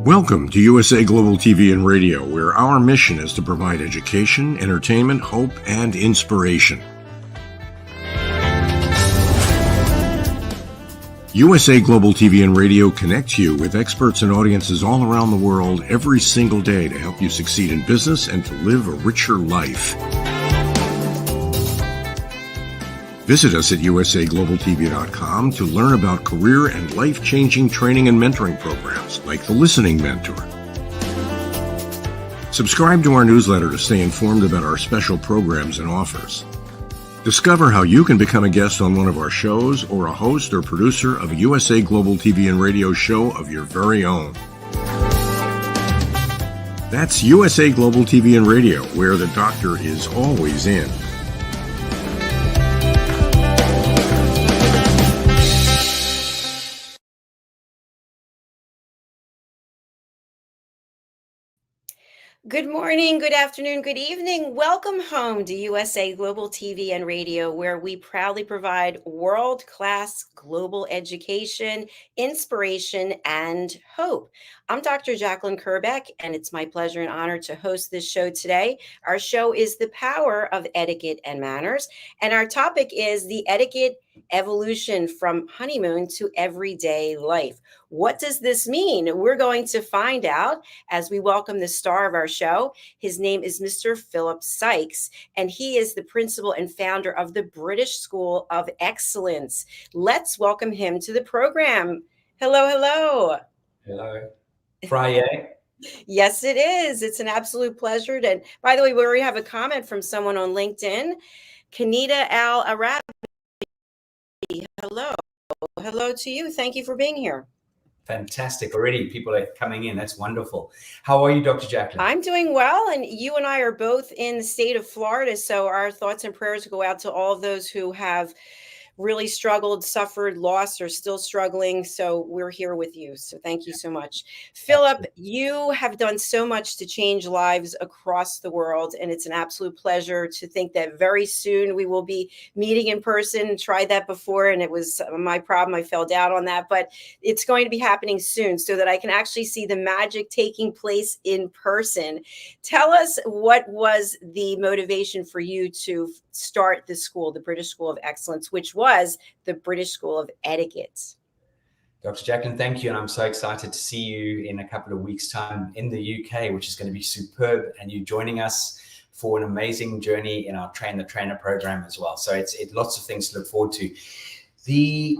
Welcome to USA Global TV and Radio, where our mission is to provide education, entertainment, hope, and inspiration. USA Global TV and Radio connects you with experts and audiences all around the world every single day to help you succeed in business and to live a richer life. Visit us at usaglobaltv.com to learn about career and life-changing training and mentoring programs like the Listening Mentor. Subscribe to our newsletter to stay informed about our special programs and offers. Discover how you can become a guest on one of our shows or a host or producer of a USA Global TV and Radio show of your very own. That's USA Global TV and Radio, where the doctor is always in. Good morning, good afternoon, good evening. Welcome home to USA Global TV and Radio, where we proudly provide world-class global education, inspiration, and hope. I'm Dr. JACALYN KERBECK, and it's my pleasure and honor to host this show today. Our show is The Power of Etiquette and Manners, and our topic is the etiquette evolution from honeymoon to everyday life. What does this mean? We're going to find out as we welcome the star of our show. His name is Mr. Philip SYKES, and he is the principal and founder of the British School of Excellence. Let's welcome him to the program. Hello, hello. Hello. Friday. Yes, it is. It's an absolute pleasure. And by the way, we already have a comment from someone on LinkedIn. Kanita Al Arabi. Hello. Hello to you. Thank you for being here. Fantastic. Already people are coming in. That's wonderful. How are you, Dr. JACALYN? I'm doing well. And you and I are both in the state of Florida. So our thoughts and prayers go out to all of those who have really struggled, suffered, lost, or still struggling. So we're here with you. So thank you so much. Philip, you have done so much to change lives across the world. And it's an absolute pleasure to think that very soon we will be meeting in person. Tried that before, and it was my problem. I fell down on that, but it's going to be happening soon so that I can actually see the magic taking place in person. Tell us, what was the motivation for you to start the school, the British School of Excellence, which was the British School of Etiquette? Dr. JACALYN, thank you. And I'm so excited to see you in a couple of weeks' time in the UK, which is going to be superb. And you joining us for an amazing journey in our Train the Trainer program as well. So it's lots of things to look forward to. The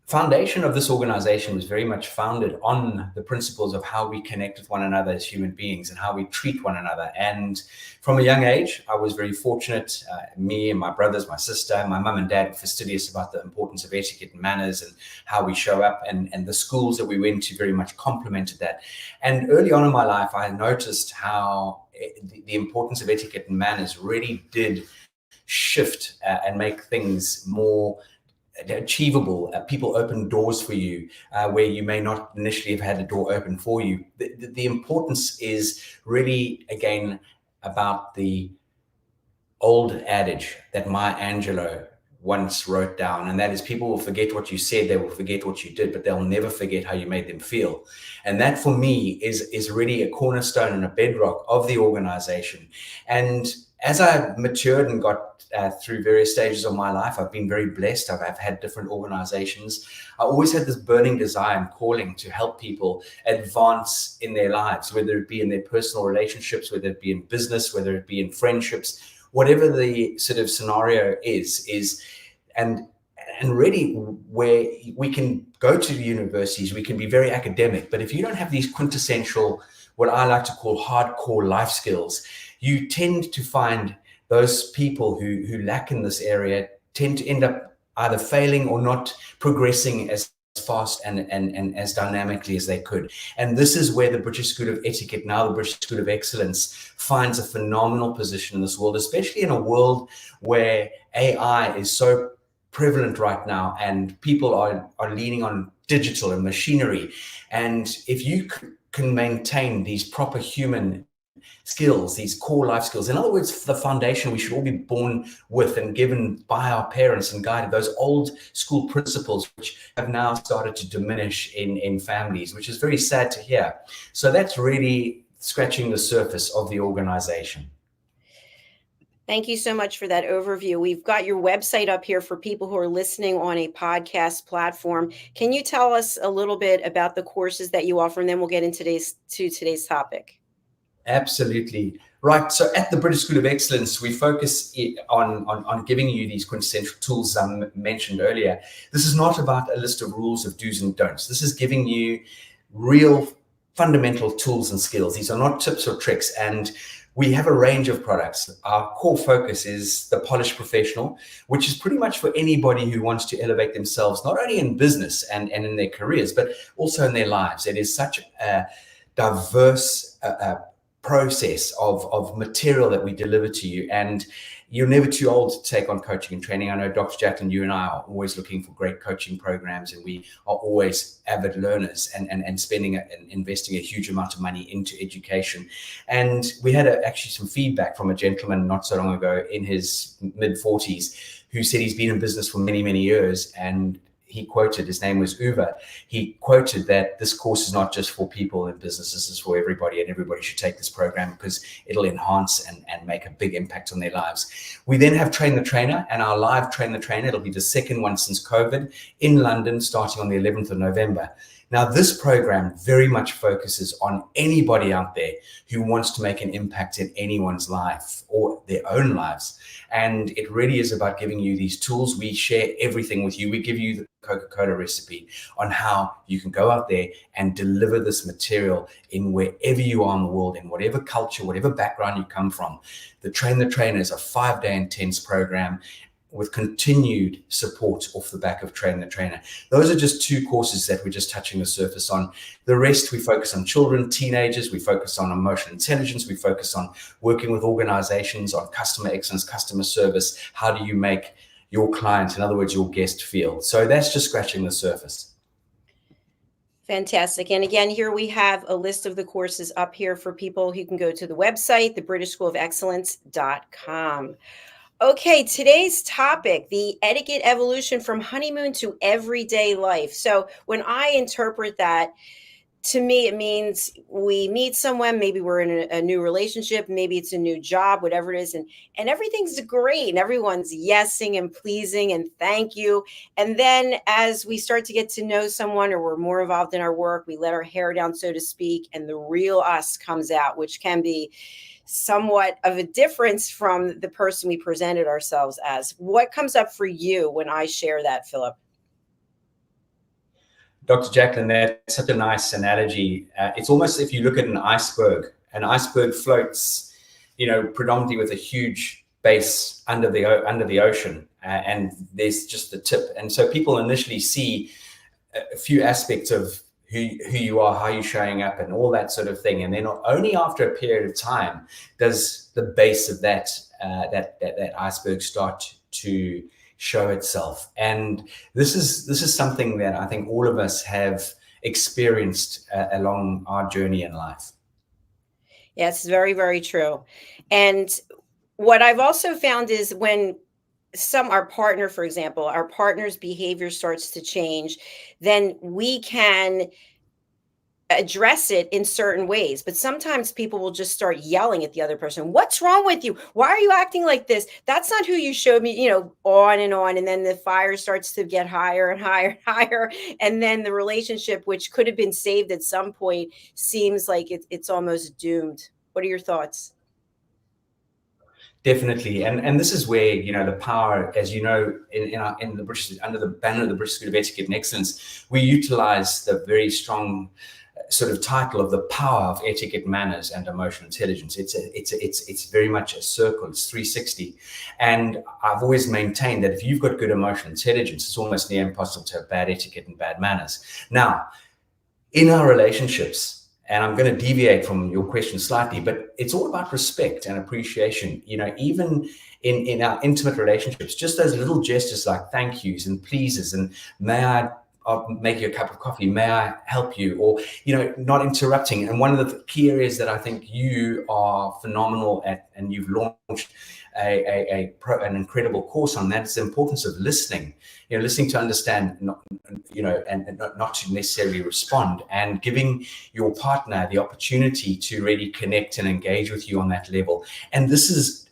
foundation of this organization was very much founded on the principles of how we connect with one another as human beings and how we treat one another. And from a young age, I was very fortunate. Me and my brothers, my sister, my mum and dad were fastidious about the importance of etiquette and manners and how we show up. And the schools that we went to very much complemented that. And early on in my life, I noticed how the importance of etiquette and manners really did shift and make things more achievable. People open doors for you where you may not initially have had a door open for you. The importance is really, again, about the old adage that Maya Angelou once wrote down, and that is, people will forget what you said, they will forget what you did, but they'll never forget how you made them feel. And that for me is really a cornerstone and a bedrock of the organization. And as I matured and got through various stages of my life, I've been very blessed. I've had different organizations. I always had this burning desire and calling to help people advance in their lives, whether it be in their personal relationships, whether it be in business, whether it be in friendships, whatever the sort of scenario is, and really where we can go to the universities, we can be very academic, but if you don't have these quintessential, what I like to call hardcore life skills, you tend to find those people who lack in this area tend to end up either failing or not progressing as fast and as dynamically as they could. And this is where the British School of Etiquette, now the British School of Excellence, finds a phenomenal position in this world, especially in a world where AI is so prevalent right now and people are leaning on digital and machinery. And if you can maintain these proper human skills, these core life skills. In other words, the foundation we should all be born with and given by our parents and guided, those old school principles, which have now started to diminish in families, which is very sad to hear. So that's really scratching the surface of the organization. Thank you so much for that overview. We've got your website up here for people who are listening on a podcast platform. Can you tell us a little bit about the courses that you offer, and then we'll get into today's topic? Absolutely. Right. So at the British School of Excellence, we focus on giving you these quintessential tools I mentioned earlier. This is not about a list of rules of do's and don'ts. This is giving you real fundamental tools and skills. These are not tips or tricks. And we have a range of products. Our core focus is the polished professional, which is pretty much for anybody who wants to elevate themselves, not only in business and in their careers, but also in their lives. It is such a diverse process of material that we deliver to you. And you're never too old to take on coaching and training. I know, Dr. JACALYN, you and I are always looking for great coaching programs, and we are always avid learners and spending and investing a huge amount of money into education. And we had actually some feedback from a gentleman not so long ago in his mid-40s who said he's been in business for many, many years, and he quoted, his name was Uwe, he quoted that this course is not just for people in business, this is for everybody, and everybody should take this program because it'll enhance and make a big impact on their lives. We then have Train the Trainer, and our live Train the Trainer, it'll be the second one since COVID in London, starting on the 11th of November. Now, this program very much focuses on anybody out there who wants to make an impact in anyone's life or their own lives. And it really is about giving you these tools. We share everything with you. We give you the Coca-Cola recipe on how you can go out there and deliver this material in wherever you are in the world, in whatever culture, whatever background you come from. The Train the Trainer is a 5-day intense program with continued support off the back of Train the Trainer. Those are just 2 courses that we're just touching the surface on. The rest, we focus on children, teenagers, we focus on emotional intelligence, we focus on working with organizations, on customer excellence, customer service. How do you make your client, in other words, your guest, feel? So that's just scratching the surface. Fantastic. And again, here we have a list of the courses up here for people who can go to the website, thebritishschoolofexcellence.com. Okay, today's topic, the etiquette evolution from honeymoon to everyday life. So when I interpret that, to me, it means we meet someone, maybe we're in a new relationship, maybe it's a new job, whatever it is, and everything's great, and everyone's yesing and pleasing and thank you. And then as we start to get to know someone, or we're more involved in our work, we let our hair down, so to speak, and the real us comes out, which can be somewhat of a difference from the person we presented ourselves as. What comes up for you when I share that, Philip? Dr. JACALYN, that's such a nice analogy. It's almost if you look at an iceberg floats, predominantly with a huge base under the ocean, and there's just the tip. And so people initially see a few aspects of who you are, how you're showing up, and all that sort of thing. And then only after a period of time does the base of that iceberg start to show itself. And this is something that I think all of us have experienced along our journey in life. Yes, very, very true. And what I've also found is when our partner, for example, our partner's behavior starts to change, then we can address it in certain ways. But sometimes people will just start yelling at the other person. What's wrong with you? Why are you acting like this? That's not who you showed me, on and on. And then the fire starts to get higher and higher and higher. And then the relationship, which could have been saved at some point, seems like it's almost doomed. What are your thoughts? Definitely, and this is where the power, as you know, in the British, under the banner of the British School of Etiquette and Excellence, we utilize the very strong sort of title of the power of etiquette, manners, and emotional intelligence. It's very much a circle. It's 360, and I've always maintained that if you've got good emotional intelligence, it's almost near impossible to have bad etiquette and bad manners. Now, in our relationships. And I'm going to deviate from your question slightly, but it's all about respect and appreciation. Even in our intimate relationships, just those little gestures like thank yous and pleases and may I I'll make you a cup of coffee. May I help you? Or, not interrupting. And one of the key areas that I think you are phenomenal at, and you've launched an incredible course on, that is the importance of listening. Listening to understand, and not to necessarily respond, and giving your partner the opportunity to really connect and engage with you on that level. And this is,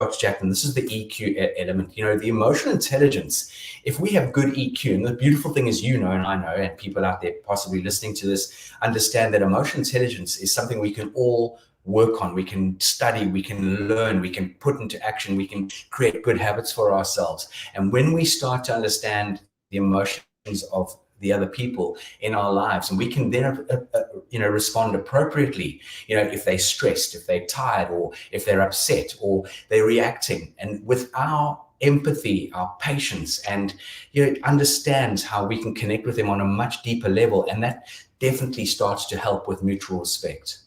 Dr. Jacqueline, this is the EQ element, the emotional intelligence. If we have good EQ, and the beautiful thing is, and I know, and people out there possibly listening to this understand that emotional intelligence is something we can all work on. We can study, we can learn, we can put into action, we can create good habits for ourselves. And when we start to understand the emotions of the other people in our lives, and we can then respond appropriately, if they're stressed, if they're tired, or if they're upset, or they're reacting, and with our empathy, our patience, and understands how we can connect with them on a much deeper level, and that definitely starts to help with mutual respect.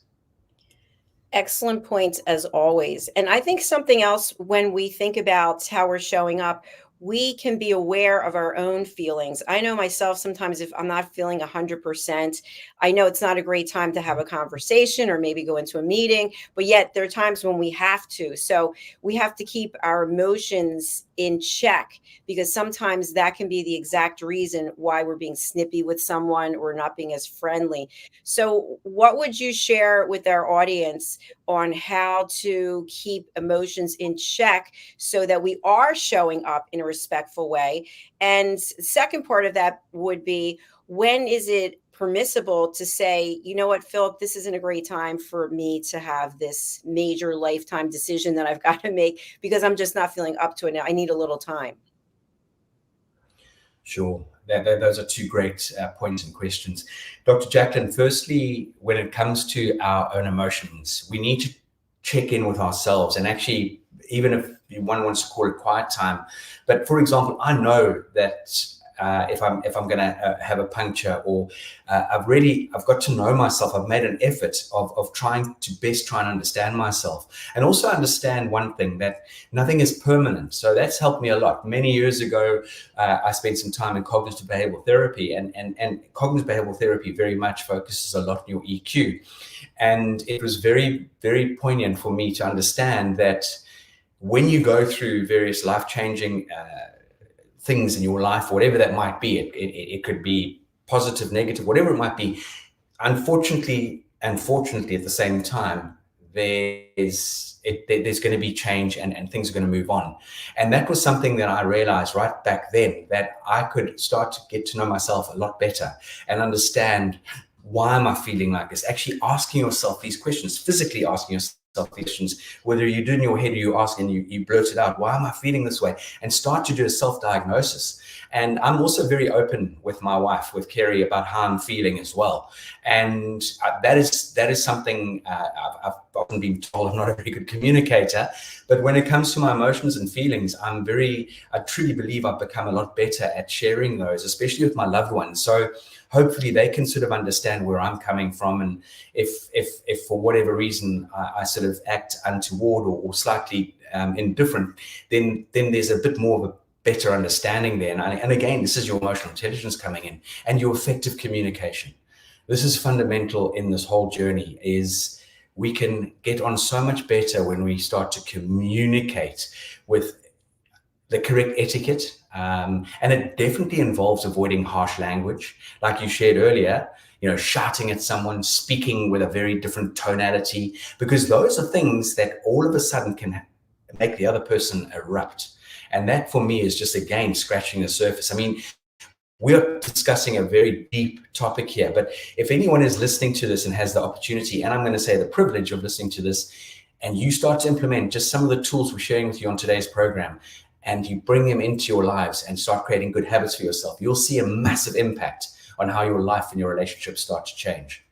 Excellent points as always. And I think something else, when we think about how we're showing up, we can be aware of our own feelings. I know myself, sometimes if I'm not feeling 100%, I know it's not a great time to have a conversation or maybe go into a meeting, but yet there are times when we have to. So we have to keep our emotions in check, because sometimes that can be the exact reason why we're being snippy with someone or not being as friendly. So what would you share with our audience on how to keep emotions in check so that we are showing up in a respectful way? And second part of that would be, when is it permissible to say, you know what, Philip, this isn't a great time for me to have this major lifetime decision that I've got to make because I'm just not feeling up to it now. I need a little time. Sure. Those are two great points and questions. Dr. Jacqueline, firstly, when it comes to our own emotions, we need to check in with ourselves. And actually, even if one wants to call it quiet time, but for example, I know that if I'm going to have a puncture, or I've got to know myself. I've made an effort of trying to best try and understand myself, and also understand one thing, that nothing is permanent. So that's helped me a lot. Many years ago, I spent some time in cognitive behavioral therapy, and cognitive behavioral therapy very much focuses a lot on your EQ. And it was very, very poignant for me to understand that when you go through various life-changing things in your life, whatever that might be, it could be positive, negative, whatever it might be. Unfortunately, and fortunately at the same time, there's going to be change, and things are going to move on. And that was something that I realized right back then, that I could start to get to know myself a lot better and understand, why am I feeling like this? Actually asking yourself these questions, physically asking yourself these questions, whether you do in your head or you ask and you blurt it out, why am I feeling this way? And start to do a self-diagnosis. And I'm also very open with my wife, with Kerry, about how I'm feeling as well. And that is something I've often been told I'm not a very good communicator. But when it comes to my emotions and feelings, I truly believe I've become a lot better at sharing those, especially with my loved ones. So hopefully they can sort of understand where I'm coming from. And if for whatever reason I sort of act untoward or slightly indifferent, then there's a bit more of a better understanding there. And again, this is your emotional intelligence coming in, and your effective communication. This is fundamental in this whole journey. Is we can get on so much better when we start to communicate with the correct etiquette. And it definitely involves avoiding harsh language, like you shared earlier, shouting at someone, speaking with a very different tonality, because those are things that all of a sudden can make the other person erupt. And that for me is just, again, scratching the surface. I mean, we're discussing a very deep topic here, but if anyone is listening to this and has the opportunity, and I'm going to say the privilege of listening to this, and you start to implement just some of the tools we're sharing with you on today's program, and you bring them into your lives and start creating good habits for yourself, you'll see a massive impact on how your life and your relationships start to change.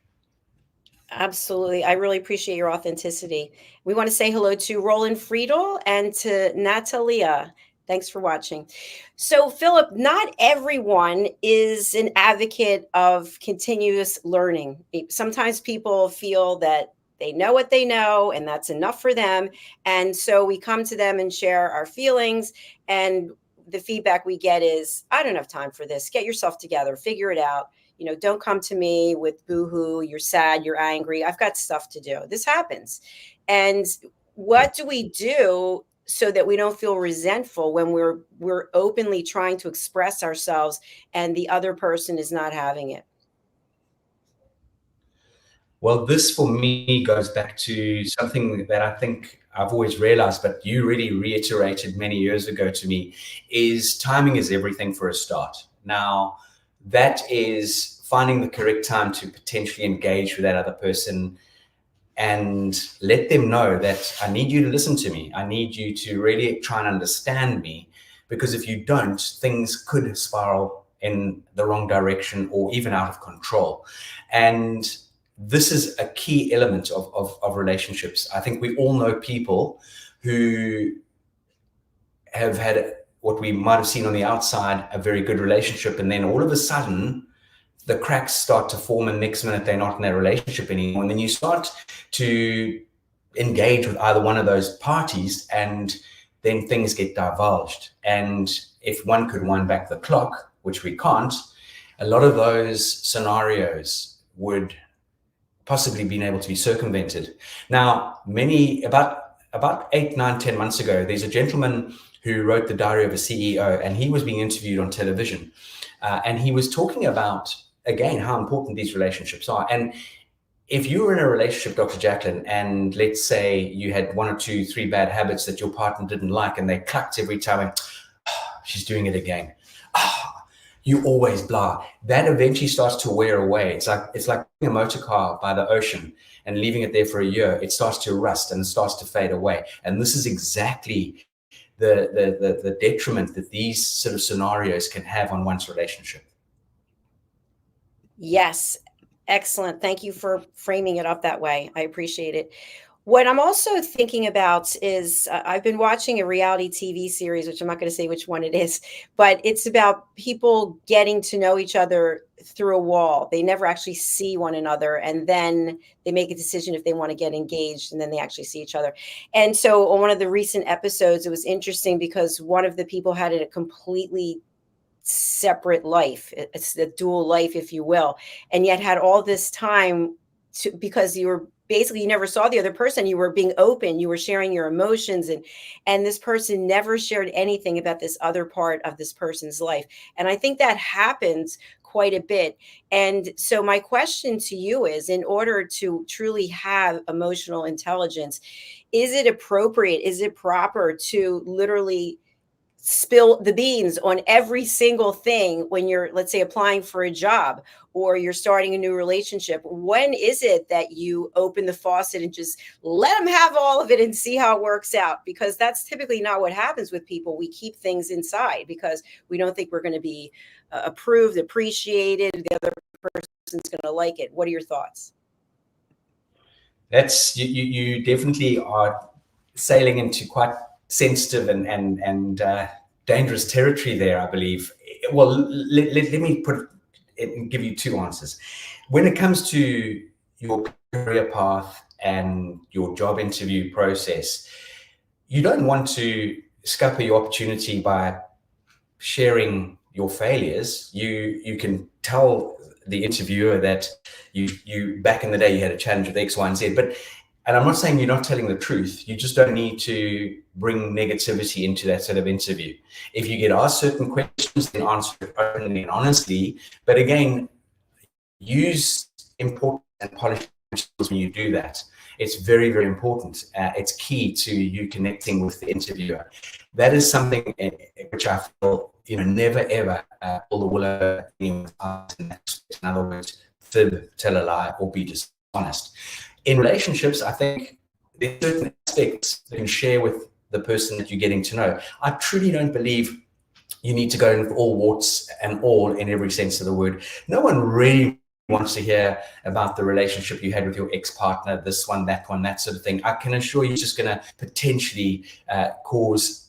Absolutely. I really appreciate your authenticity. We want to say hello to Roland Friedel and to Natalia. Thanks for watching. So, Philip, not everyone is an advocate of continuous learning. Sometimes people feel that they know what they know and that's enough for them. And so we come to them and share our feelings. And the feedback we get is, I don't have time for this. Get yourself together, figure it out. Don't come to me with boohoo, you're sad, you're angry. I've got stuff to do. This happens. And what do we do so that we don't feel resentful when we're openly trying to express ourselves and the other person is not having it? Well, this for me goes back to something that I think I've always realized, but you really reiterated many years ago to me, is timing is everything for a start. Now, that is finding the correct time to potentially engage with that other person and let them know that I need you to listen to me. I need you to really try and understand me, because if you don't, things could spiral in the wrong direction or even out of control. And this is a key element of relationships. I think we all know people who have had what we might have seen on the outside, a very good relationship, and then all of a sudden the cracks start to form, and next minute they're not in that relationship anymore. And then you start to engage with either one of those parties, and then things get divulged. And if one could wind back the clock, which we can't, a lot of those scenarios would possibly been able to be circumvented. Now, about 8, 9, 10 months ago, there's a gentleman who wrote The Diary of a CEO, and he was being interviewed on television. And he was talking about, again, how important these relationships are. And if you were in a relationship, Dr. JACALYN, and let's say you had 1 or 2, 3 bad habits that your partner didn't like, and they clucked every time, and, oh, she's doing it again. Oh, you always blah. That eventually starts to wear away. It's like a motor car by the ocean and leaving it there for a year. It starts to rust and it starts to fade away. And this is exactly the detriment that these sort of scenarios can have on one's relationship. Yes. Excellent. Thank you for framing it up that way. I appreciate it. What I'm also thinking about is I've been watching a reality TV series, which I'm not going to say which one it is, but it's about people getting to know each other through a wall. They never actually see one another. And then they make a decision if they want to get engaged, and then they actually see each other. And so on one of the recent episodes, it was interesting because one of the people had a completely separate life. It's the dual life, if you will, and yet had all this time because you never saw the other person. You were being open, you were sharing your emotions, and this person never shared anything about this other part of this person's life. And I think that happens quite a bit. And so my question to you is, in order to truly have emotional intelligence, is it appropriate, is it proper to literally spill the beans on every single thing when you're, let's say, applying for a job or you're starting a new relationship? When is it that you open the faucet and just let them have all of it and see how it works out? Because that's typically not what happens with people. We keep things inside because we don't think we're going to be approved, appreciated. The other person's going to like it. What are your thoughts? That's you definitely are sailing into quite sensitive and dangerous territory there, I believe. Well, let me put it and give you 2 answers. When it comes to your career path and your job interview process, you don't want to scupper your opportunity by sharing your failures. You can tell the interviewer that you back in the day you had a challenge with X, Y, and Z, and I'm not saying you're not telling the truth. You just don't need to bring negativity into that sort of interview. If you get asked certain questions, then answer it openly and honestly. But again, use important and polished skills when you do that. It's very, very important. It's key to you connecting with the interviewer. That is something which I feel, never ever pull the wool over anyone's eyes. In other words, fib, tell a lie, or be dishonest. In relationships, I think there are certain aspects that you can share with the person that you're getting to know. I truly don't believe you need to go in with all warts and all in every sense of the word. No one really wants to hear about the relationship you had with your ex-partner, this one, that sort of thing. I can assure you it's just going to potentially cause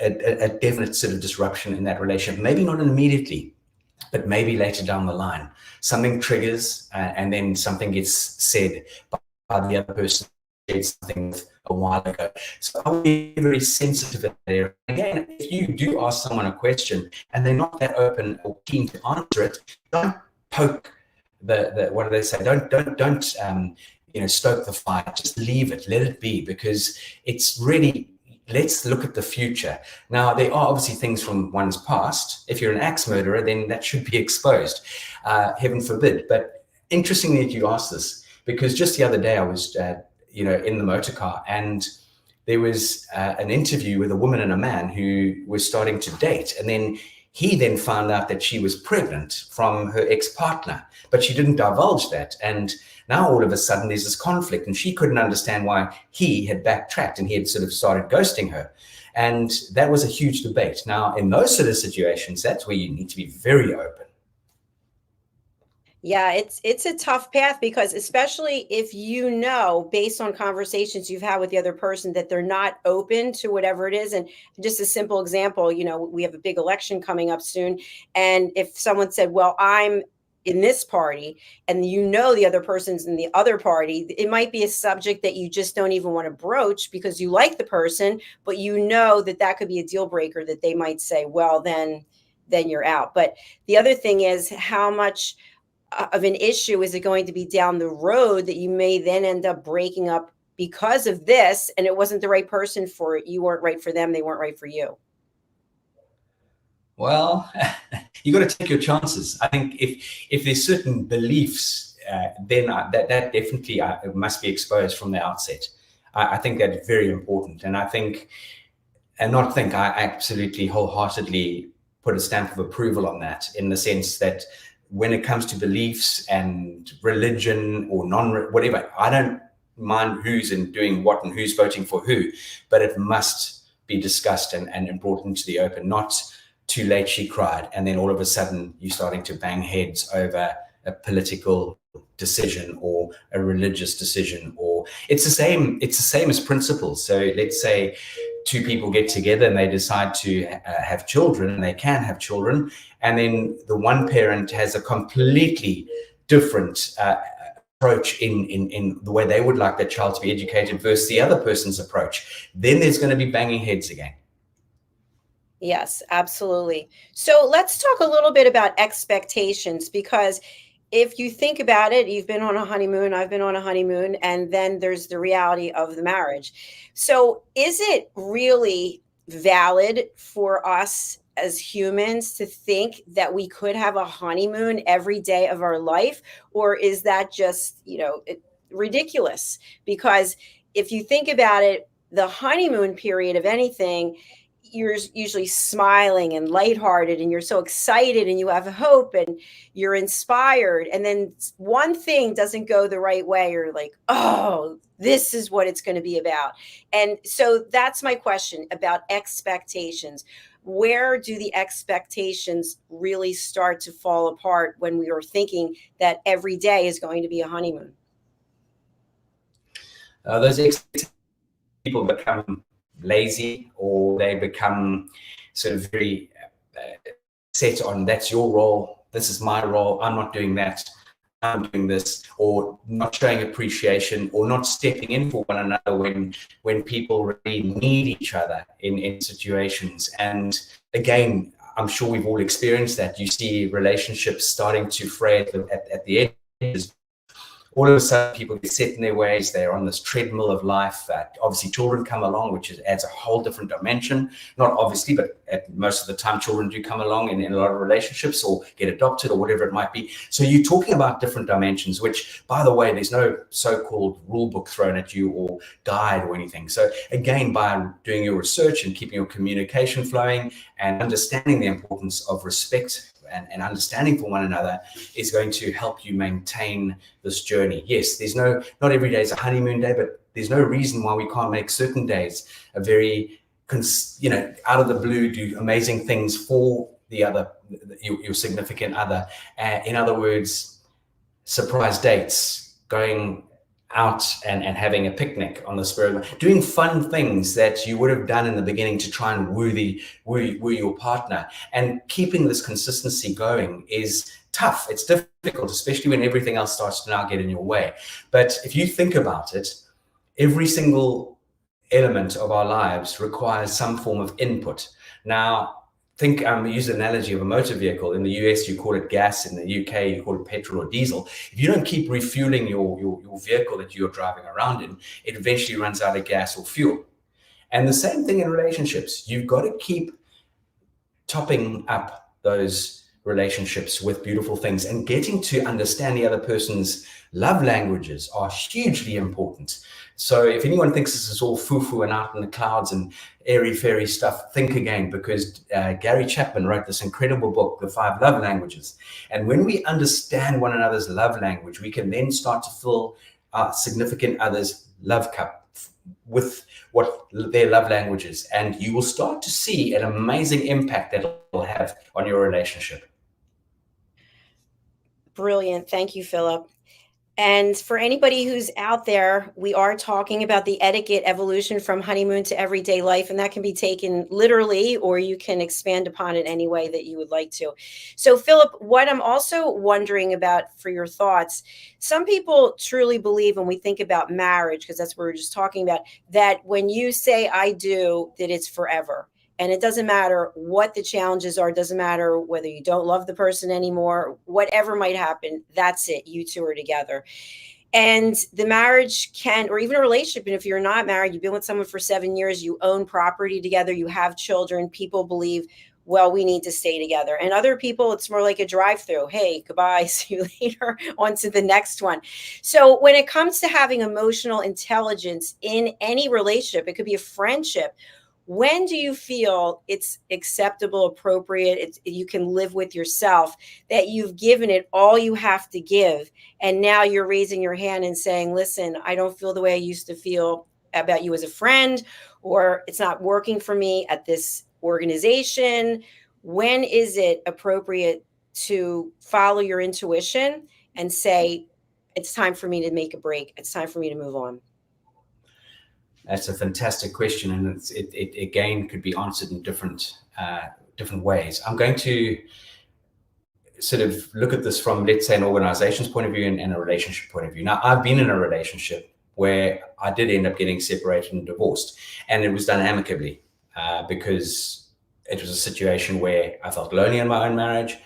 a definite sort of disruption in that relationship. Maybe not immediately, but maybe later down the line. Something triggers and then something gets said by the other person shared something with a while ago. So I would be very sensitive in that area. Again, if you do ask someone a question and they're not that open or keen to answer it, don't poke the what do they say? Don't stoke the fire. Just leave it, let it be, because it's really, let's look at the future. Now, there are obviously things from one's past. If you're an axe murderer, then that should be exposed, heaven forbid. But interestingly that you asked this, because just the other day I was, in the motor car, and there was an interview with a woman and a man who was starting to date. And then he then found out that she was pregnant from her ex-partner, but she didn't divulge that. And now all of a sudden there's this conflict, and she couldn't understand why he had backtracked and he had sort of started ghosting her. And that was a huge debate. Now, in those sort of situations, that's where you need to be very open. Yeah, it's a tough path, because especially if you know, based on conversations you've had with the other person, that they're not open to whatever it is. And just a simple example, we have a big election coming up soon. And if someone said, well, I'm in this party, and the other person's in the other party, it might be a subject that you just don't even want to broach because you like the person, but that could be a deal breaker, that they might say, well, then you're out. But the other thing is, how much of an issue is it going to be down the road that you may then end up breaking up because of this, and it wasn't the right person for it. You weren't right for them. They weren't right for you. Well, you got to take your chances. I think if there's certain beliefs, then that definitely must be exposed from the outset. I think that's very important. And I absolutely wholeheartedly put a stamp of approval on that, in the sense that when it comes to beliefs and religion or whatever, I don't mind who's doing what and who's voting for who, but it must be discussed and brought into the open. Not too late she cried, and then all of a sudden you're starting to bang heads over a political decision or a religious decision. Or it's the same as principles. So let's say two people get together and they decide to have children, and they can have children, and then the one parent has a completely different approach in the way they would like their child to be educated versus the other person's approach. Then there's going to be banging heads again. Yes, absolutely. So let's talk a little bit about expectations, because if you think about it, you've been on a honeymoon, I've been on a honeymoon, and then there's the reality of the marriage. So is it really valid for us as humans to think that we could have a honeymoon every day of our life? Or is that just, ridiculous? Because if you think about it, the honeymoon period of anything, you're usually smiling and lighthearted, and you're so excited, and you have hope, and you're inspired. And then one thing doesn't go the right way, you're like, oh, this is what it's going to be about. And so that's my question about expectations. Where do the expectations really start to fall apart when we are thinking that every day is going to be a honeymoon? Those expectations, people become lazy, or they become sort of very set on, that's your role, this is my role, I'm not doing that, I'm doing this, or not showing appreciation, or not stepping in for one another when people really need each other in situations. And again, I'm sure we've all experienced that. You see relationships starting to fray at the edges. All of a sudden, people get set in their ways. They're on this treadmill of life. Obviously, children come along, which adds a whole different dimension. Not obviously, but most of the time, children do come along in a lot of relationships, or get adopted, or whatever it might be. So you're talking about different dimensions, which, by the way, there's no so-called rule book thrown at you or guide or anything. So again, by doing your research and keeping your communication flowing and understanding the importance of respect and understanding for one another is going to help you maintain this journey. Yes, not every day is a honeymoon day, but there's no reason why we can't make certain days a very, out of the blue, do amazing things for your significant other. In other words, surprise dates, going out and having a picnic on the spur, doing fun things that you would have done in the beginning to try and woo your partner. And keeping this consistency going is tough. It's difficult, especially when everything else starts to now get in your way. But if you think about it, every single element of our lives requires some form of input. Now, think, use the analogy of a motor vehicle. In the US, you call it gas. In the UK, you call it petrol or diesel. If you don't keep refueling your vehicle that you're driving around in, it eventually runs out of gas or fuel. And the same thing in relationships. You've got to keep topping up those relationships with beautiful things, and getting to understand the other person's love languages are hugely important. So if anyone thinks this is all foo-foo and out in the clouds and airy-fairy stuff, think again, because Gary Chapman wrote this incredible book, The 5 Love Languages. And when we understand one another's love language, we can then start to fill our significant other's love cup with what their love language is. And you will start to see an amazing impact that it will have on your relationship. Brilliant. Thank you, Philip. And for anybody who's out there, we are talking about the etiquette evolution from honeymoon to everyday life, and that can be taken literally, or you can expand upon it any way that you would like to. So, Philip, what I'm also wondering about for your thoughts, some people truly believe when we think about marriage, because that's what we're just talking about, that when you say I do, that it's forever. And it doesn't matter what the challenges are. It doesn't matter whether you don't love the person anymore, whatever might happen, that's it. You two are together. And the marriage can, or even a relationship, and if you're not married, you've been with someone for 7 years, you own property together, you have children, people believe, well, we need to stay together. And other people, it's more like a drive-through. Hey, goodbye, see you later, on to the next one. So when it comes to having emotional intelligence in any relationship, it could be a friendship. When do you feel it's acceptable, appropriate, you can live with yourself, that you've given it all you have to give, and now you're raising your hand and saying, listen, I don't feel the way I used to feel about you as a friend, or it's not working for me at this organization? When is it appropriate to follow your intuition and say, it's time for me to make a break, it's time for me to move on? That's a fantastic question, and it again could be answered in different ways. I'm going to sort of look at this from, let's say, an organization's point of view and a relationship point of view. Now, I've been in a relationship where I did end up getting separated and divorced, and it was done amicably because it was a situation where I felt lonely in my own marriage.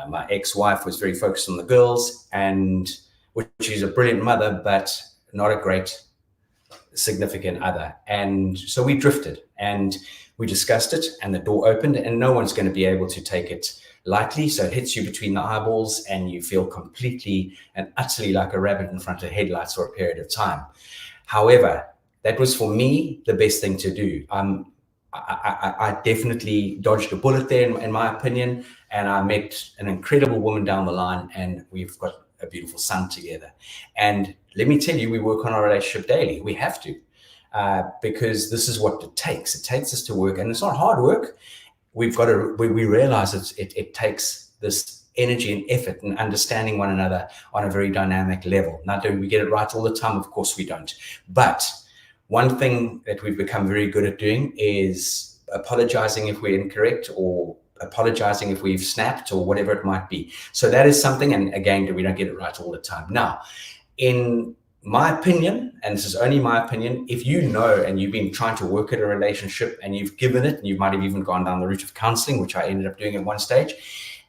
My ex-wife was very focused on the girls, and which is a brilliant mother, but not a great significant other. And so we drifted and we discussed it, and the door opened, and no one's going to be able to take it lightly. So it hits you between the eyeballs and you feel completely and utterly like a rabbit in front of headlights for a period of time. However, that was for me the best thing to do. I definitely dodged a bullet there, in my opinion, and I met an incredible woman down the line, and we've got a beautiful son together. And let me tell you, we work on our relationship daily. We have to, because this is what it takes. It takes us to work, and it's not hard work. We've got to, we realize it takes this energy and effort and understanding one another on a very dynamic level. Now, do we get it right all the time? Of course we don't. But one thing that we've become very good at doing is apologizing if we're incorrect, or apologizing if we've snapped, or whatever it might be. So that is something, and again, we don't get it right all the time. Now, in my opinion, and this is only my opinion, if you know and you've been trying to work at a relationship and you've given it, and you might have even gone down the route of counseling, which I ended up doing at one stage,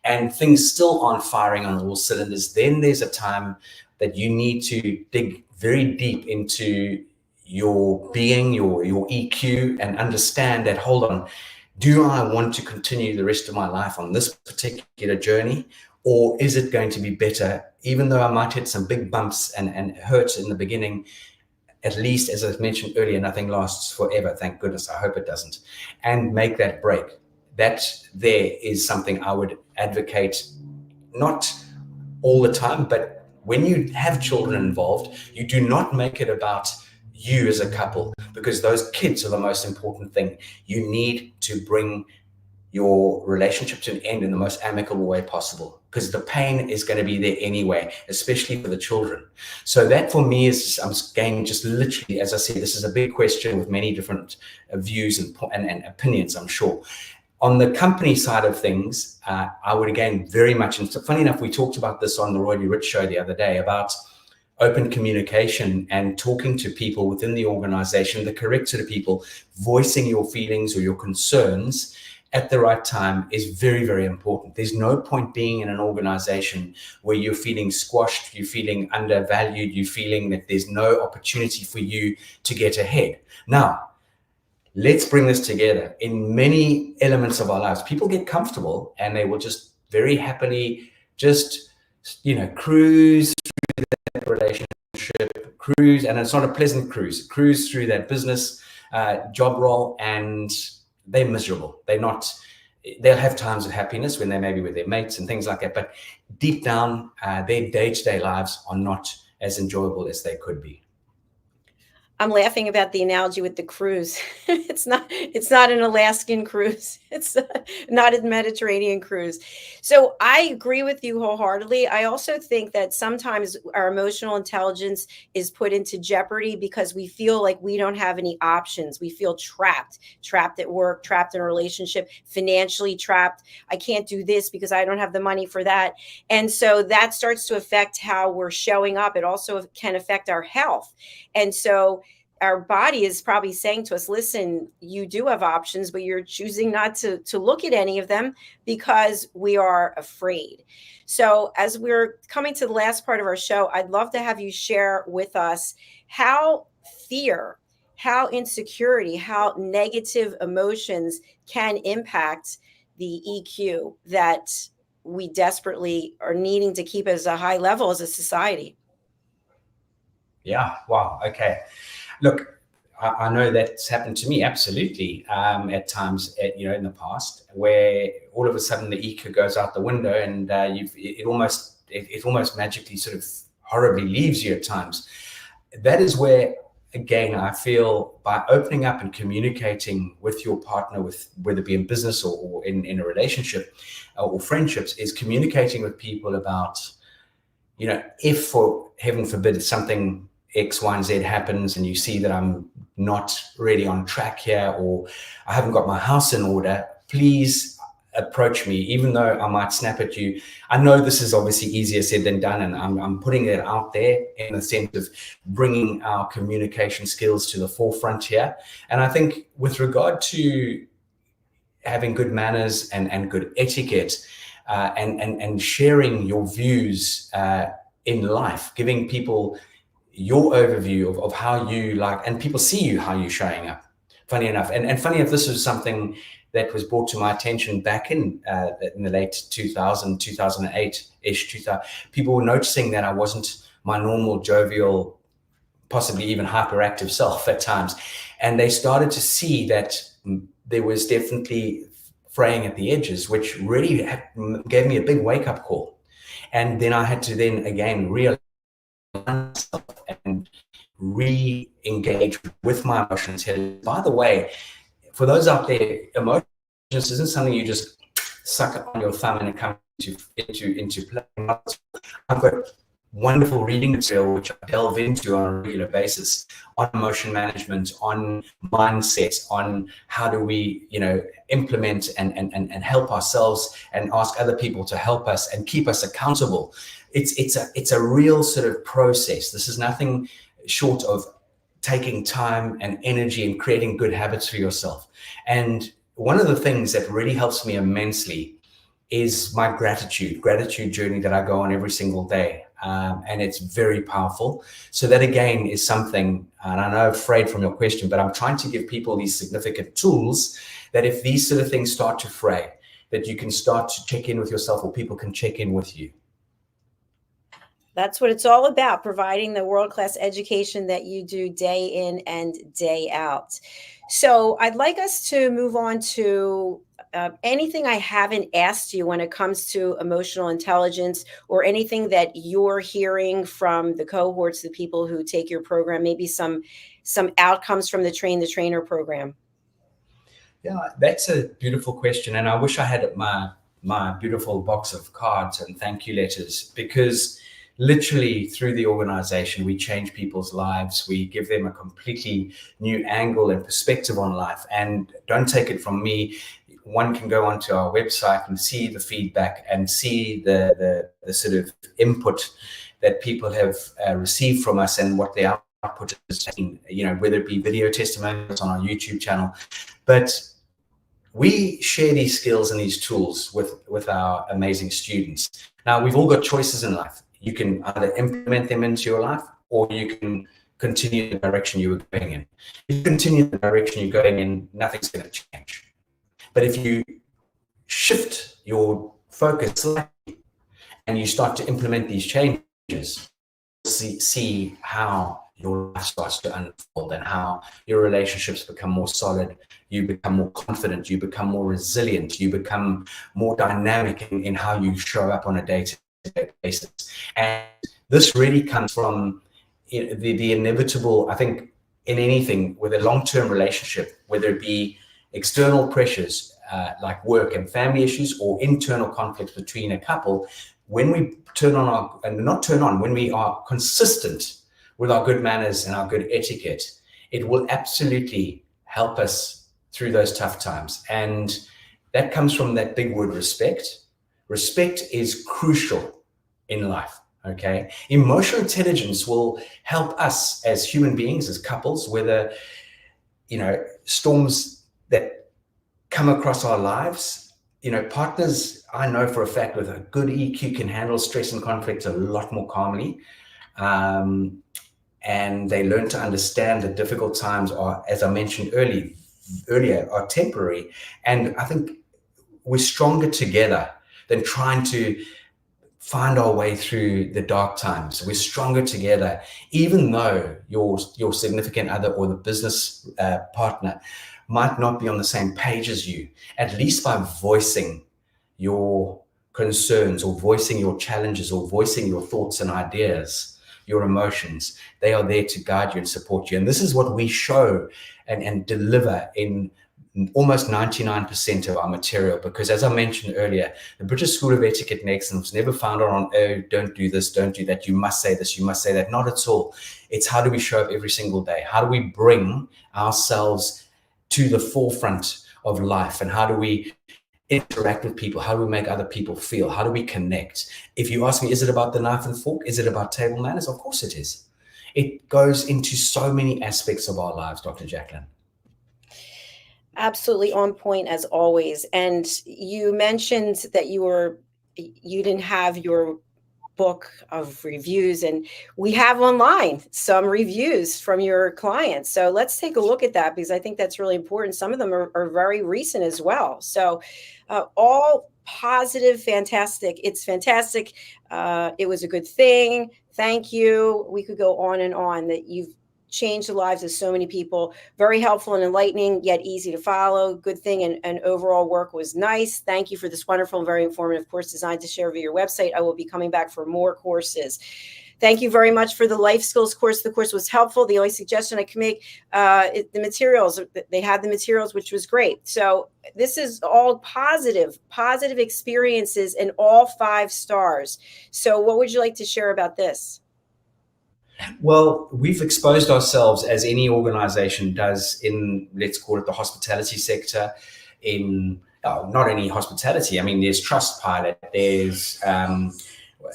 and things still aren't firing on all cylinders, then there's a time that you need to dig very deep into your being, your EQ, and understand that, hold on, do I want to continue the rest of my life on this particular journey? Or is it going to be better, even though I might hit some big bumps and hurts in the beginning? At least, as I mentioned earlier, nothing lasts forever. Thank goodness. I hope it doesn't. And make that break. That there is something I would advocate, not all the time, but when you have children involved, you do not make it about you as a couple, because those kids are the most important thing. You need to bring your relationship to an end in the most amicable way possible, because the pain is going to be there anyway, especially for the children. So that for me is, I'm going just literally, as I said, this is a big question with many different views and opinions, I'm sure. On the company side of things, I would again very much, and funny enough, we talked about this on the Roy D. Rich show the other day about open communication and talking to people within the organization, the correct sort of people, voicing your feelings or your concerns at the right time is very, very important. There's no point being in an organization where you're feeling squashed, you're feeling undervalued, you're feeling that there's no opportunity for you to get ahead. Now, let's bring this together. In many elements of our lives, people get comfortable and they will just very happily just, cruise through that relationship, cruise, and it's not a pleasant cruise through that business job role, and they're miserable. They'll have times of happiness when they may be with their mates and things like that, but deep down, their day-to-day lives are not as enjoyable as they could be. I'm laughing about the analogy with the cruise. It's not an Alaskan cruise. It's not a Mediterranean cruise. So I agree with you wholeheartedly. I also think that sometimes our emotional intelligence is put into jeopardy because we feel like we don't have any options. We feel trapped at work, trapped in a relationship, financially trapped. I can't do this because I don't have the money for that. And so that starts to affect how we're showing up. It also can affect our health. And so our body is probably saying to us, listen, you do have options, but you're choosing not to look at any of them because we are afraid. So as we're coming to the last part of our show, I'd love to have you share with us how fear, how insecurity, how negative emotions can impact the EQ that we desperately are needing to keep as a high level as a society. Yeah. Wow. Okay. Look, I know that's happened to me, absolutely, at times, in the past, where all of a sudden the EQ goes out the window, and it almost magically sort of horribly leaves you at times. That is where, again, I feel by opening up and communicating with your partner, with whether it be in business or in a relationship or friendships, is communicating with people about, if, for heaven forbid, something X, Y, and Z happens and you see that I'm not really on track here, or I haven't got my house in order, please approach me, even though I might snap at you. I know this is obviously easier said than done, and I'm putting it out there in the sense of bringing our communication skills to the forefront here. And I think with regard to having good manners and good etiquette, and sharing your views in life, giving people your overview of how you like, and people see you, how you're showing up, funny enough. And funny enough, this was something that was brought to my attention back in the late 2008-ish. People were noticing that I wasn't my normal jovial, possibly even hyperactive self at times. And they started to see that there was definitely fraying at the edges, which really gave me a big wake-up call. And then I had to then again realize myself and re-engage with my emotions. By the way, for those out there, emotions isn't something you just suck on your thumb and it comes into play. I've got wonderful reading material which I delve into on a regular basis on emotion management, on mindset, on how do we, implement and help ourselves and ask other people to help us and keep us accountable. It's a real sort of process. This is nothing short of taking time and energy and creating good habits for yourself. And one of the things that really helps me immensely is my gratitude journey that I go on every single day. And it's very powerful. So that again is something, and I know I'm afraid from your question, but I'm trying to give people these significant tools that if these sort of things start to fray, that you can start to check in with yourself, or people can check in with you. That's what it's all about, providing the world-class education that you do day in and day out. So I'd like us to move on to anything I haven't asked you when it comes to emotional intelligence, or anything that you're hearing from the cohorts, the people who take your program, maybe some outcomes from the Train the Trainer program. Yeah, that's a beautiful question. And I wish I had my beautiful box of cards and thank you letters, because literally through the organization, we change people's lives. We give them a completely new angle and perspective on life. And don't take it from me. One can go onto our website and see the feedback and see the sort of input that people have received from us and what the output is, whether it be video testimonials on our YouTube channel. But we share these skills and these tools with our amazing students. Now, we've all got choices in life. You can either implement them into your life, or you can continue the direction you were going in. If you continue the direction you're going in, nothing's going to change. But if you shift your focus slightly and you start to implement these changes, see how your life starts to unfold and how your relationships become more solid, you become more confident, you become more resilient, you become more dynamic in how you show up on a day-to-day basis. And this really comes from the inevitable, I think, in anything with a long-term relationship, whether it be external pressures like work and family issues, or internal conflicts between a couple, when we when we are consistent with our good manners and our good etiquette, it will absolutely help us through those tough times. And that comes from that big word, respect. Respect is crucial in life. Okay, emotional intelligence will help us as human beings, as couples, whether, storms that come across our lives, partners, I know for a fact, with a good EQ can handle stress and conflict a lot more calmly. And they learn to understand that difficult times are, as I mentioned earlier, are temporary. And I think we're stronger together than trying to find our way through the dark times. We're stronger together, even though your significant other or the business partner might not be on the same page as you. At least by voicing your concerns, or voicing your challenges, or voicing your thoughts and ideas, your emotions, they are there to guide you and support you. And this is what we show and deliver in almost 99% of our material, because as I mentioned earlier, the British School of Etiquette and Excellence was never founded on, oh, don't do this, don't do that, you must say this, you must say that. Not at all. It's how do we show up every single day? How do we bring ourselves to the forefront of life? And how do we interact with people? How do we make other people feel? How do we connect? If you ask me, is it about the knife and fork? Is it about table manners? Of course it is. It goes into so many aspects of our lives, Dr. JACALYN. Absolutely on point as always. And you mentioned that you didn't have your book of reviews, and we have online some reviews from your clients. So let's take a look at that, because I think that's really important. Some of them are very recent as well. So all positive, fantastic. It's fantastic. It was a good thing. Thank you. We could go on and on, that you've changed the lives of so many people. Very helpful and enlightening, yet easy to follow. Good thing, and overall work was nice. Thank you for this wonderful and very informative course designed to share via your website. I will be coming back for more courses. Thank you very much for the life skills course. The course was helpful. The only suggestion I can make, the materials, they had the materials, which was great. So this is all positive experiences, and all 5 stars. So what would you like to share about this? Well, we've exposed ourselves, as any organization does, in, let's call it, the hospitality sector. In not only hospitality, I mean, there's Trustpilot, there's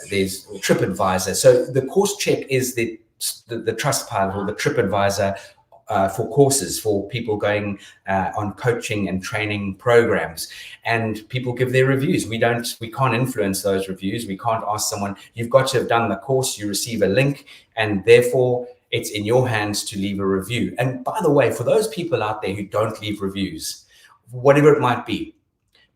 TripAdvisor. So the course check is the Trustpilot or the TripAdvisor for courses, for people going on coaching and training programs, and people give their reviews. We can't influence those reviews. We can't ask someone, you've got to have done the course, you receive a link, and therefore it's in your hands to leave a review. And by the way, for those people out there who don't leave reviews, whatever it might be,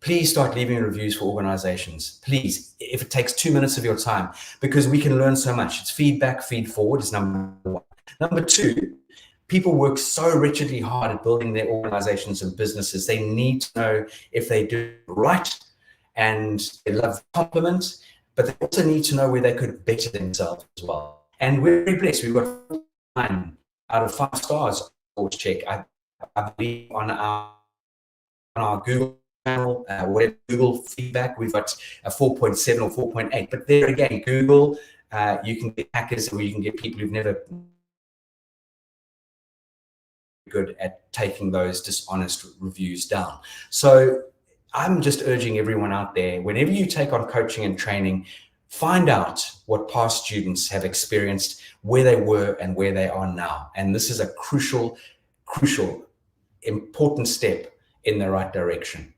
please start leaving reviews for organizations. Please, if it takes 2 minutes of your time, because we can learn so much. It's feedback, feed forward is number 1. Number 2, people work so wretchedly hard at building their organizations and businesses. They need to know if they do it right, and they love the compliment, but they also need to know where they could better themselves as well. And we're very blessed. We've got 9 out of 5 stars course check. I believe on our Google channel, whatever Google feedback, we've got a 4.7 or 4.8. But there again, Google, you can get hackers, or you can get people who've never good at taking those dishonest reviews down. So I'm just urging everyone out there, whenever you take on coaching and training, Find out what past students have experienced, where they were and where they are now. And this is a crucial, important step in the right direction.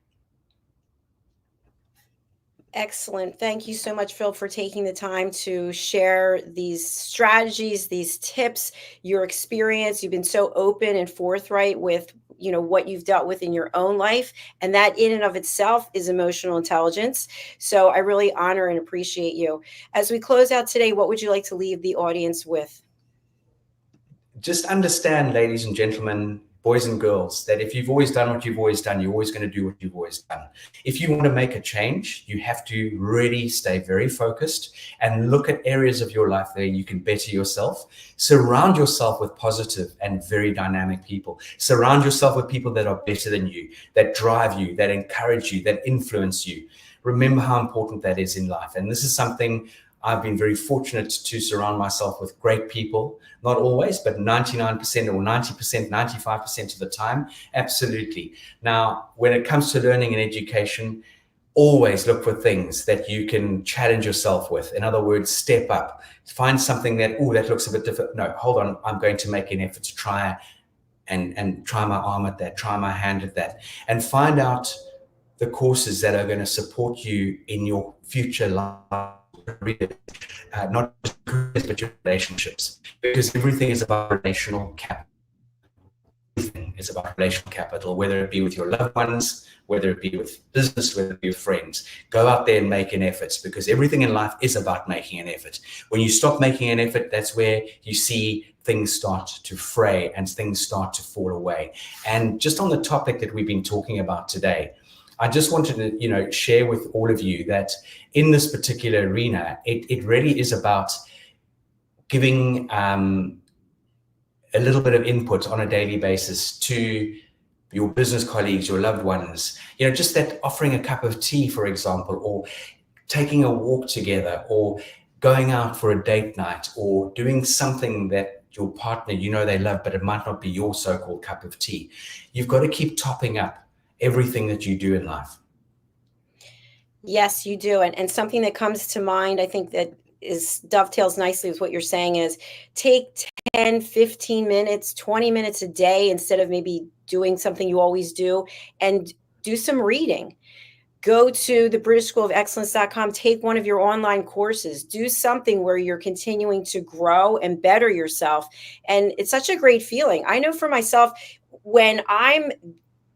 Excellent. Thank you so much, Phil, for taking the time to share these strategies, these tips, your experience. You've been so open and forthright with, what you've dealt with in your own life. And that in and of itself is emotional intelligence. So I really honor and appreciate you. As we close out today, what would you like to leave the audience with? Just understand, ladies and gentlemen, boys and girls, that if you've always done what you've always done, you're always going to do what you've always done. If you want to make a change, you have to really stay very focused and look at areas of your life where you can better yourself. Surround yourself with positive and very dynamic people. Surround yourself with people that are better than you, that drive you, that encourage you, that influence you. Remember how important that is in life. And this is something I've been very fortunate to surround myself with great people, not always, but 99% or 90%, 95% of the time. Absolutely. Now, when it comes to learning and education, always look for things that you can challenge yourself with. In other words, step up, find something that looks a bit different. No, hold on. I'm going to make an effort to try and try my arm at that, try my hand at that, and find out the courses that are going to support you in your future life. Not just careers, but your relationships, because everything is about relational capital. Everything is about relational capital, whether it be with your loved ones, whether it be with business, whether it be with friends. Go out there and make an effort, because everything in life is about making an effort. When you stop making an effort, that's where you see things start to fray and things start to fall away. And just on the topic that we've been talking about today, I just wanted to, share with all of you that in this particular arena, it really is about giving a little bit of input on a daily basis to your business colleagues, your loved ones, just that offering a cup of tea, for example, or taking a walk together, or going out for a date night, or doing something that your partner, they love, but it might not be your so-called cup of tea. You've got to keep topping up everything that you do in life. Yes, you do. And something that comes to mind, I think that dovetails nicely with what you're saying, is take 10, 15 minutes, 20 minutes a day, instead of maybe doing something you always do, and do some reading. Go to the BritishSchoolOfExcellence.com, take one of your online courses, do something where you're continuing to grow and better yourself. And it's such a great feeling. I know for myself, when I'm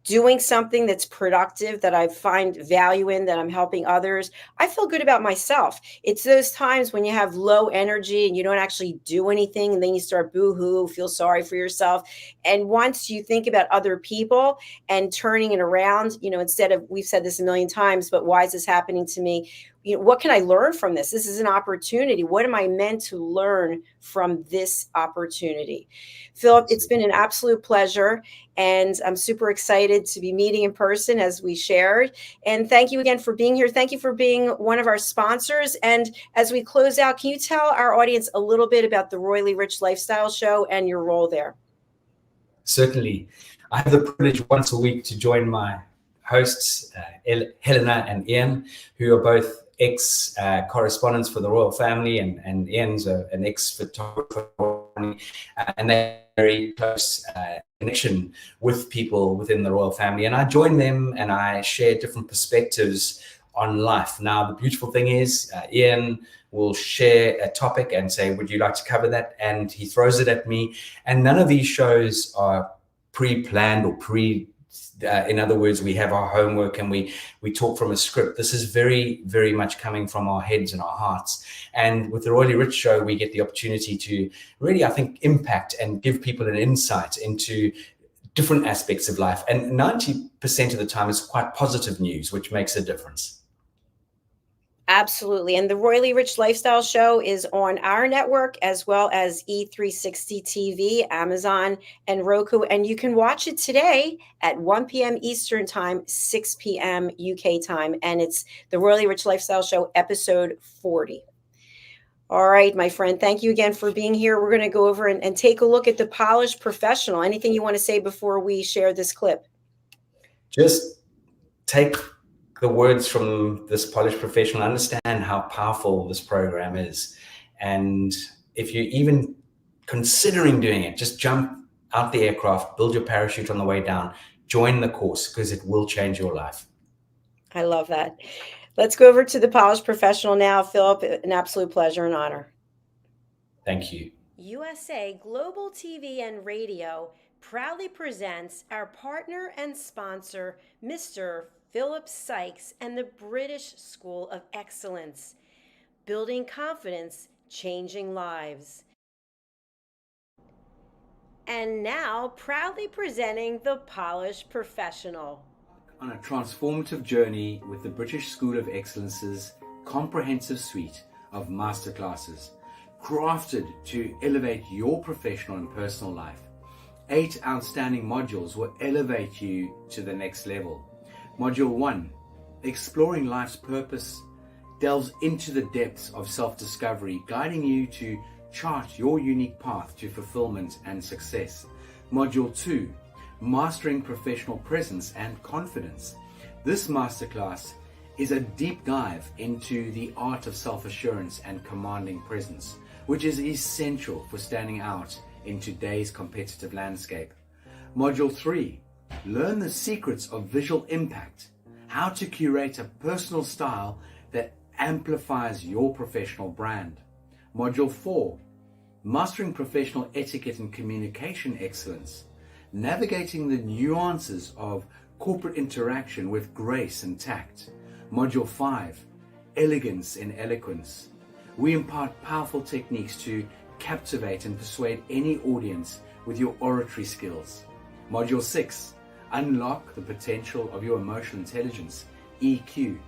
doing something that's productive, that I find value in, that I'm helping others, I feel good about myself. It's those times when you have low energy and you don't actually do anything, and then you start boo-hoo, feel sorry for yourself. And once you think about other people and turning it around, instead of, we've said this a million times, but why is this happening to me? What can I learn from this? This is an opportunity. What am I meant to learn from this opportunity? Philip, it's been an absolute pleasure. And I'm super excited to be meeting in person, as we shared. And thank you again for being here. Thank you for being one of our sponsors. And as we close out, can you tell our audience a little bit about the Royally Rich Lifestyle Show and your role there? Certainly. I have the privilege once a week to join my hosts, Helena and Ian, who are both ex-correspondents for the royal family, and Ian's an ex-photographer, and they're very close connection with people within the royal family. And I join them and I share different perspectives on life. Now, the beautiful thing is Ian will share a topic and say, would you like to cover that? And he throws it at me. And none of these shows are pre-planned or in other words, we have our homework and we talk from a script. This is very, very much coming from our heads and our hearts. And with the Royally Rich Show, we get the opportunity to really, I think, impact and give people an insight into different aspects of life. And 90% of the time, it's quite positive news, which makes a difference. Absolutely. And the Royally Rich Lifestyle Show is on our network, as well as E360 TV, Amazon, and Roku. And you can watch it today at 1 p.m. Eastern Time, 6 p.m. UK time. And it's the Royally Rich Lifestyle Show, episode 40. All right, my friend. Thank you again for being here. We're going to go over and take a look at the polished professional. Anything you want to say before we share this clip? Just take the words from this polished professional, understand how powerful this program is. And if you're even considering doing it, just jump out the aircraft, build your parachute on the way down, join the course, because it will change your life. I love that. Let's go over to the polished professional now. Philip, an absolute pleasure and honor. Thank you. USA Global TV and Radio proudly presents our partner and sponsor, Mr. Philip Sykes and the British School of Excellence. Building confidence, changing lives. And now, proudly presenting the polished professional. On a transformative journey with the British School of Excellence's comprehensive suite of masterclasses, crafted to elevate your professional and personal life. 8 outstanding modules will elevate you to the next level. Module 1, Exploring Life's Purpose, delves into the depths of self-discovery, guiding you to chart your unique path to fulfillment and success. Module 2, Mastering Professional Presence and Confidence. This masterclass is a deep dive into the art of self-assurance and commanding presence, which is essential for standing out in today's competitive landscape. Module 3, Learn the secrets of visual impact, how to curate a personal style that amplifies your professional brand. Module 4, Mastering Professional Etiquette and Communication Excellence, navigating the nuances of corporate interaction with grace and tact. Module 5, Elegance in Eloquence. We impart powerful techniques to captivate and persuade any audience with your oratory skills. Module 6, Unlock the potential of your emotional intelligence, EQ,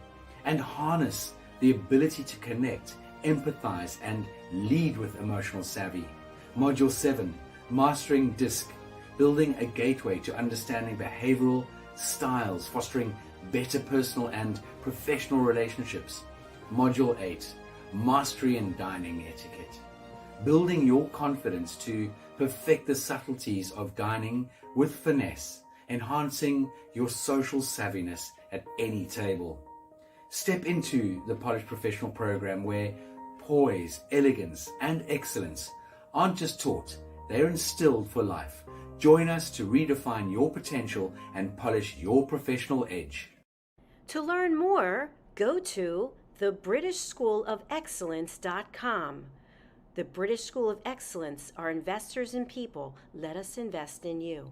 and harness the ability to connect, empathize, and lead with emotional savvy. Module 7, Mastering DISC, building a gateway to understanding behavioral styles, fostering better personal and professional relationships. Module 8, Mastery in Dining Etiquette, building your confidence to perfect the subtleties of dining with finesse, enhancing your social savviness at any table. Step into the Polished Professional program where poise, elegance, and excellence aren't just taught, they're instilled for life. Join us to redefine your potential and polish your professional edge. To learn more, go to thebritishschoolofexcellence.com. The British School of Excellence are investors in people. Let us invest in you.